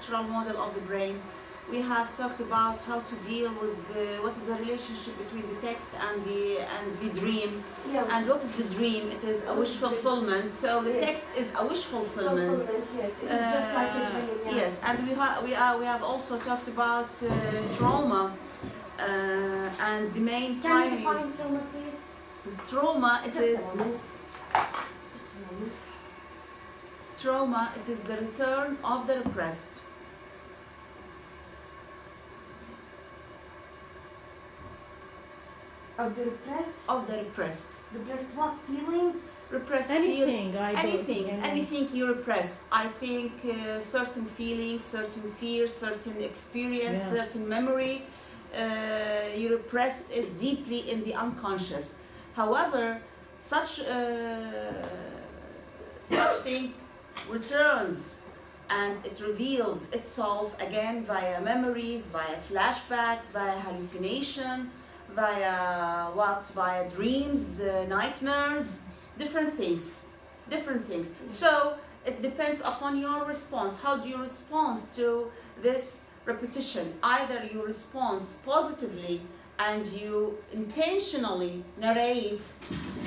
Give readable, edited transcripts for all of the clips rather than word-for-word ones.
structural model of the brain. We have talked about how to deal with what is the relationship between the text and the dream. Yeah. And what is the dream? It is a wish fulfillment. So the text is a wish fulfillment. Yes, it is just like a dream. Yeah. Yes, and we have also talked about trauma and the main Can you define trauma, please? Trauma, it is. Just a moment. Just a moment. Trauma, it is the return of the repressed. Of the repressed? Of the repressed. Repressed what? Feelings? Repressed Anything, anything you repress. I think certain feelings, certain fears, certain experience, certain memory, you repressed it deeply in the unconscious. However, such thing returns and it reveals itself again via memories, via flashbacks, via hallucination, via dreams, nightmares, different things. So it depends upon your response. How do you respond to this repetition? Either you respond positively and you intentionally narrate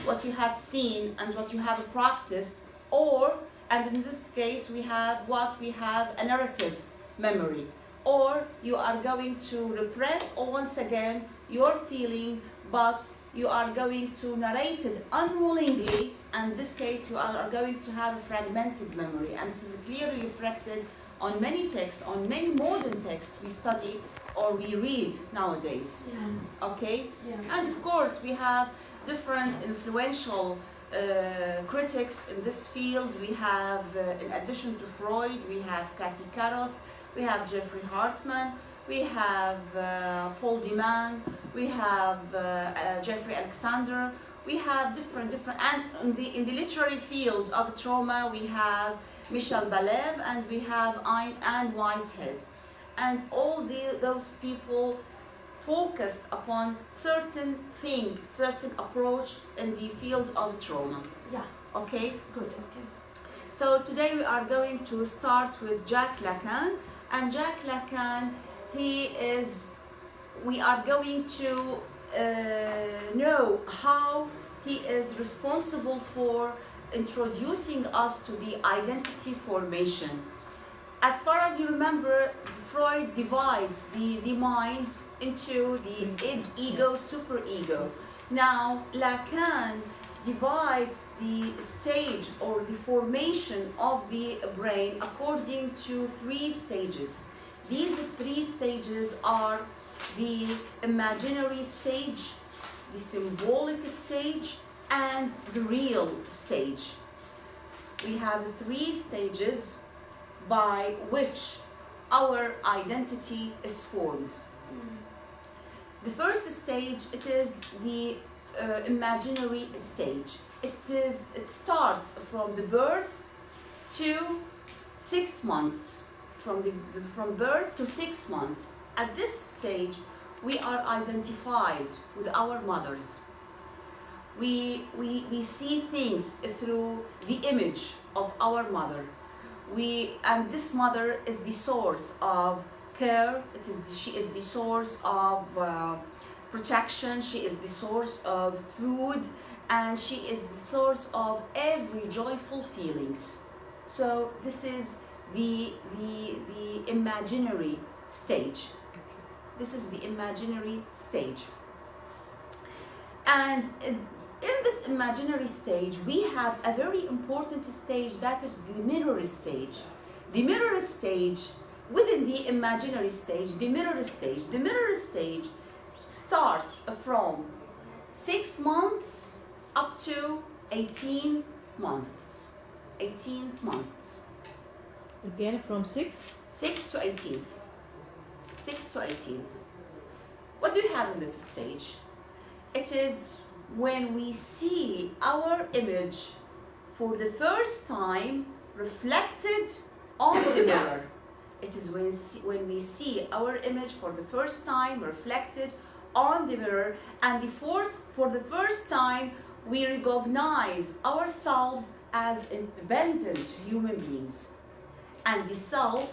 what you have seen and what you have practiced, and in this case we have a narrative memory, or you are going to repress once again your feeling, but you are going to narrate it unwillingly, and in this case you are going to have a fragmented memory, and this is clearly reflected on many texts, on many modern texts we study or we read nowadays. Yeah. Okay? Yeah. And of course we have different influential critics in this field. We have, in addition to Freud, we have Kathy Karoth, we have Jeffrey Hartman, we have Paul Deman, we have Jeffrey Alexander, we have different, and in the literary field of trauma, we have Michel Balev and we have Anne Whitehead. And all those people focused upon certain thing, certain approach in the field of trauma. Yeah. Okay? Good, okay. So today we are going to start with Jacques Lacan. And Jacques Lacan, we are going to know how he is responsible for introducing us to the identity formation. As far as you remember, Freud divides the mind into the ego, superego. Now, Lacan divides the stage or the formation of the brain according to 3 stages. These 3 stages are the imaginary stage, the symbolic stage, and the real stage. We have 3 stages by which our identity is formed. The first stage, it is the imaginary stage. It starts from the birth to 6 months. From birth to 6 months. At this stage, we are identified with our mothers. We see things through the image of our mother. And this mother is the source of care. She is the source of protection. She is the source of food, and she is the source of every joyful feelings. So this is the imaginary stage. This is the imaginary stage. And in this imaginary stage, we have a very important stage, that is the mirror stage. The mirror stage, within the imaginary stage, the mirror stage starts from 6 months up to 18 months. 18 months. Again, from 6? 6 to 18. 6 to 18. What do you have in this stage? It is when we see our image for the first time reflected on the mirror. It is when we see our image for the first time reflected on the mirror, and for the first time we recognize ourselves as independent human beings. And the self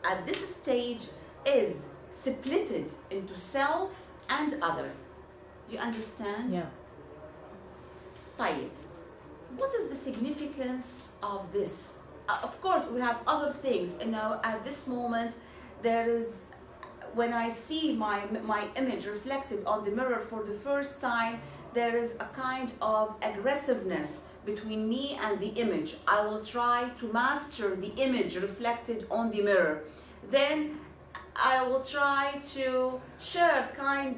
at this stage is splitted into self and other. Do you understand? Yeah. طيب, what is the significance of this? Of course, we have other things. You know, at this moment, there is, when I see my image reflected on the mirror for the first time, there is a kind of aggressiveness between me and the image. I will try to master the image reflected on the mirror. Then I will try to share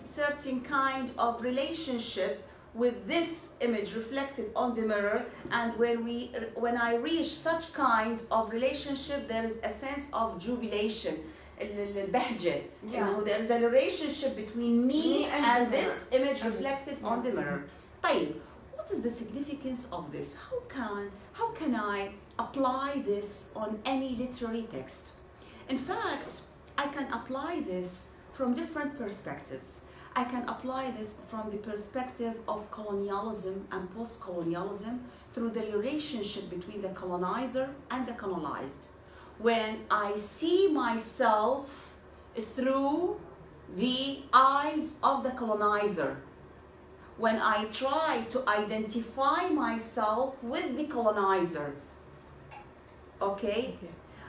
certain kind of relationship with this image reflected on the mirror, and when I reach such kind of relationship, there is a sense of jubilation, البهجة. You know, there is a relationship between me and this image reflected on the mirror. طيب, what is the significance of this? How can I apply this on any literary text? In fact, I can apply this from different perspectives. I can apply this from the perspective of colonialism and post-colonialism through the relationship between the colonizer and the colonized. When I see myself through the eyes of the colonizer, when I try to identify myself with the colonizer, okay?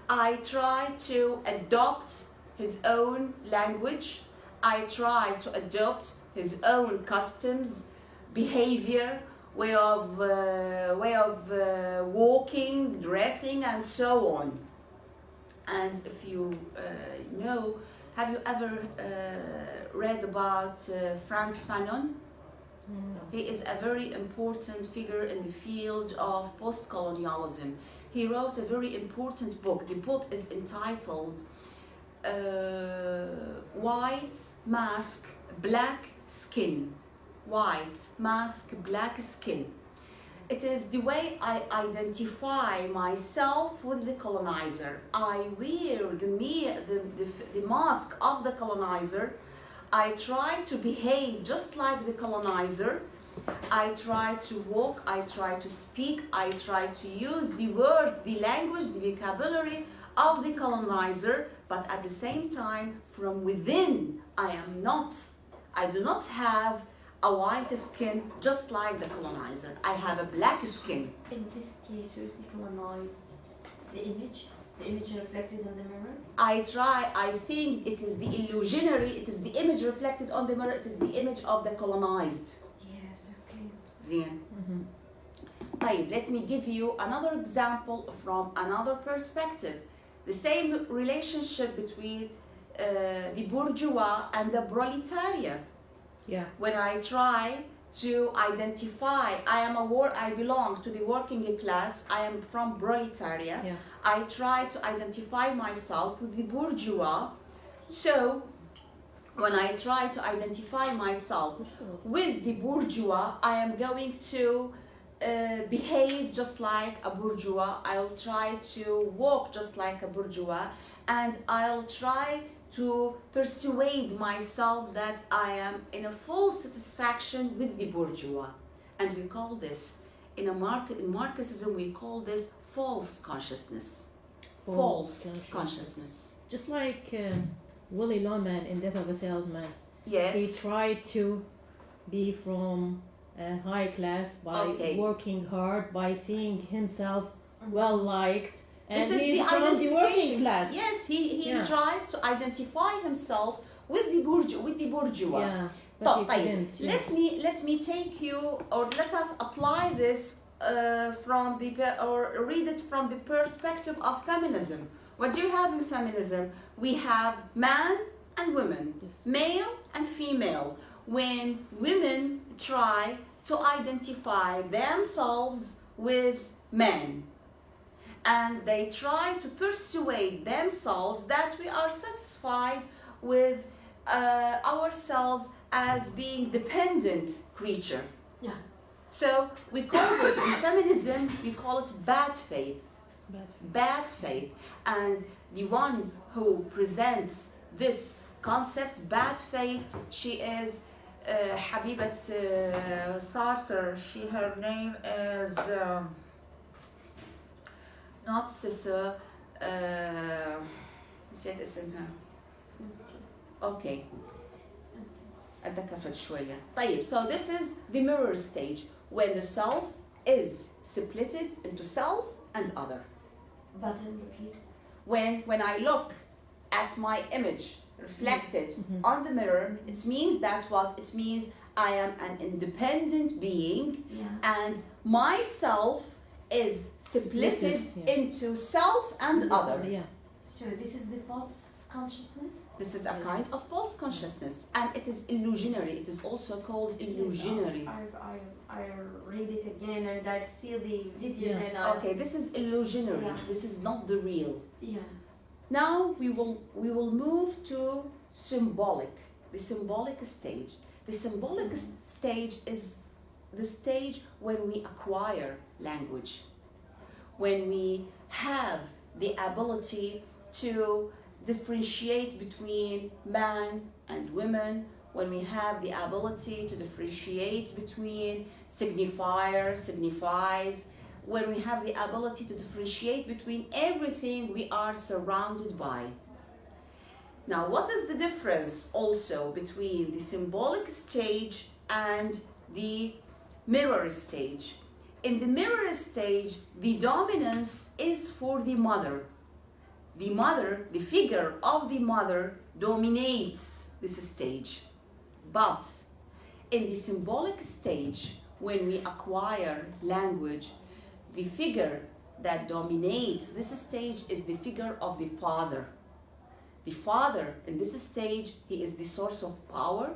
I try to adopt his own language, I try to adopt his own customs, behavior, way of walking, dressing, and so on. And if you know, have you ever read about Frantz Fanon? No. He is a very important figure in the field of post-colonialism. He wrote a very important book. The book is entitled White Mask, Black Skin. White Mask, Black Skin. It is the way I identify myself with the colonizer. I wear the mask of the colonizer. I try to behave just like the colonizer. I try to walk, I try to speak, I try to use the words, the language, the vocabulary of the colonizer, but at the same time, from within, I do not have a white skin just like the colonizer. I have a black skin. In this case, who is the colonized? The image reflected in the mirror? I think it is the illusionary, it is the image reflected on the mirror, it is the image of the colonized. Yes, okay. زين. طيب, let me give you another example from another perspective. The same relationship between the bourgeois and the proletariat. Yeah. When I try to identify, I belong to the working class, I am from proletariat. Yeah. I try to identify myself with the bourgeois. So when I try to identify myself with the bourgeois, I am going to behave just like a bourgeois. I'll try to walk just like a bourgeois, and I'll try to persuade myself that I am in a full satisfaction with the bourgeois. And we call this, in Marxism, we call this false consciousness. False consciousness. Just like Willy Loman in Death of a Salesman. Yes. He tried to be from a high class by working hard, by seeing himself well liked. And this is he's the from the identification. working class. Yes, he tries to identify himself with the bourgeois. Yeah, but he طيب, didn't. Yeah. let me take you, or let us apply this or read it from the perspective of feminism. What do you have in feminism? We have man and women, Yes. male and female. When women try to identify themselves with men, and they try to persuade themselves that we are satisfied with ourselves as being dependent creature. Yeah. So we call this, in feminism, we call it bad faith. Bad faith. And the one who presents this concept, bad faith, she is Habibat Sartre. Her name is not Sissa. نسيت اسمها. اوكي اتذكر شوية. طيب so this is the mirror stage when the self is splitted into self and other. Button, repeat. When I look at my image reflected on the mirror, it means that what? It means I am an independent being, and myself is splitted into self and other. So this is the false consciousness? This is a kind of false consciousness, and it is illusionary. It is also called illusionary. I read it again and I see the video and Okay, this is illusionary. This is not the real. Now we will move to symbolic, the symbolic stage. The symbolic stage is the stage when we acquire language, when we have the ability to differentiate between man and women, when we have the ability to differentiate between signifier, signifies, when we have the ability to differentiate between everything we are surrounded by. Now, what is the difference also between the symbolic stage and the mirror stage? In the mirror stage, the dominance is for the mother. The mother, the figure of the mother dominates this stage. But in the symbolic stage, when we acquire language, the figure that dominates this stage is the figure of the father. The father in this stage, he is the source of power,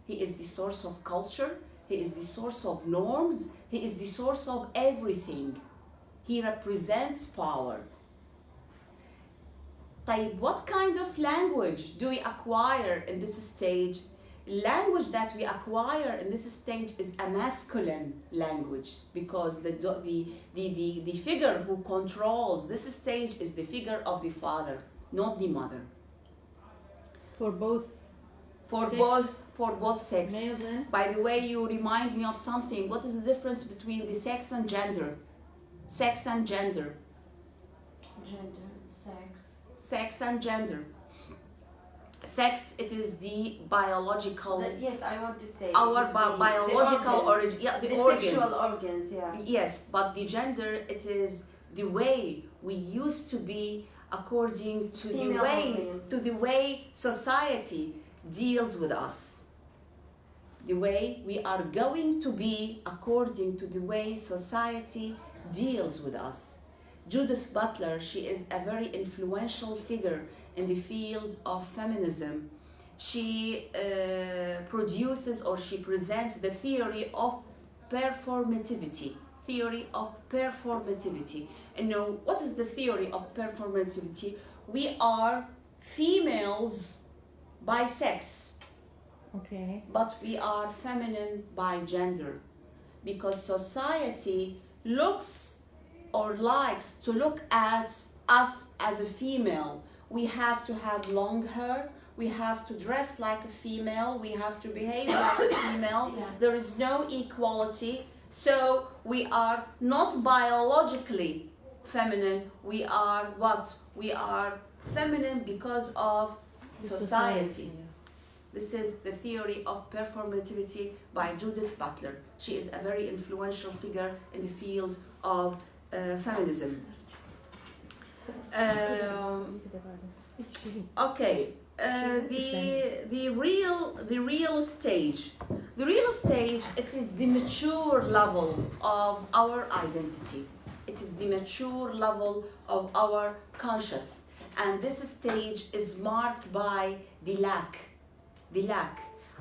he is the source of culture, he is the source of norms, he is the source of everything. He represents power. طيب, what kind of language do we acquire in this stage? Language that we acquire in this stage is a masculine language, because the figure who controls this stage is the figure of the father, not the mother. For both sex. Males and? By the way, you remind me of something. What is the difference between the sex and gender? Sex and gender. Gender, sex. Sex and gender. Sex, it is the biological. Yes, I want to say. Our biological origin. Yeah, the organs. Sexual organs, yeah. Yes, but the gender, it is the way we used to be according to the way society deals with us. The way we are going to be according to the way society deals with us. Judith Butler, she is a very influential figure in the field of feminism. She produces, or she presents, the theory of performativity. And now, what is the theory of performativity? We are females by sex, but we are feminine by gender, because society looks or likes to look at us as a female. We have to have long hair, we have to dress like a female, we have to behave like a female. There is no equality, so we are not biologically feminine. We are what? We are feminine because of society. This is the theory of performativity by Judith Butler. She is a very influential figure in the field of feminism. Okay, the real stage. The real stage, it is the mature level of our identity. It is the mature level of our conscious, and this stage is marked by the lack.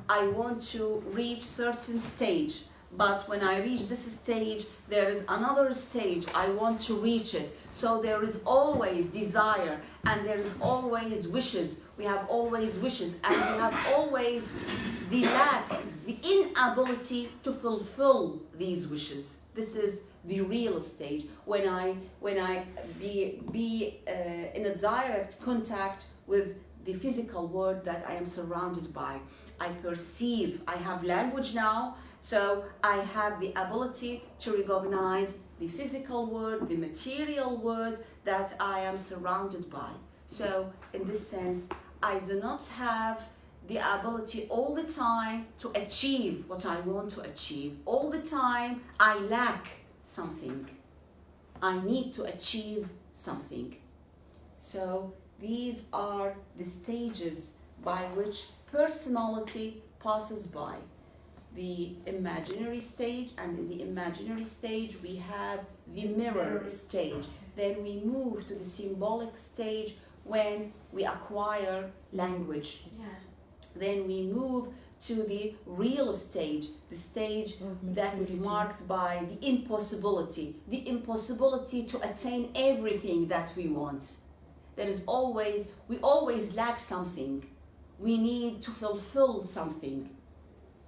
I want to reach certain stage, but when I reach this stage, there is another stage I want to reach it. So there is always desire, and there is always wishes. We have always wishes, and we have always the lack, the inability to fulfill these wishes. This is the real stage, when I be in a direct contact with the physical world that I am surrounded by. I perceive, I have language now, so I have the ability to recognize the physical world, the material world that I am surrounded by. So in this sense, I do not have the ability all the time to achieve what I want to achieve. All the time I lack something. I need to achieve something. So these are the stages by which personality passes by. The imaginary stage, and in the imaginary stage we have the mirror stage. Then we move to the symbolic stage when we acquire language. Yeah. Then we move to the real stage, the stage that is marked by the impossibility to attain everything that we want. There is always, we always lack something. We need to fulfill something.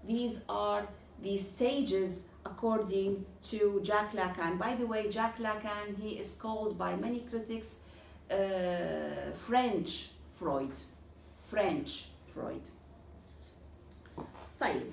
These are the stages according to Jacques Lacan. By the way, Jacques Lacan, he is called by many critics French Freud. French Freud. طيب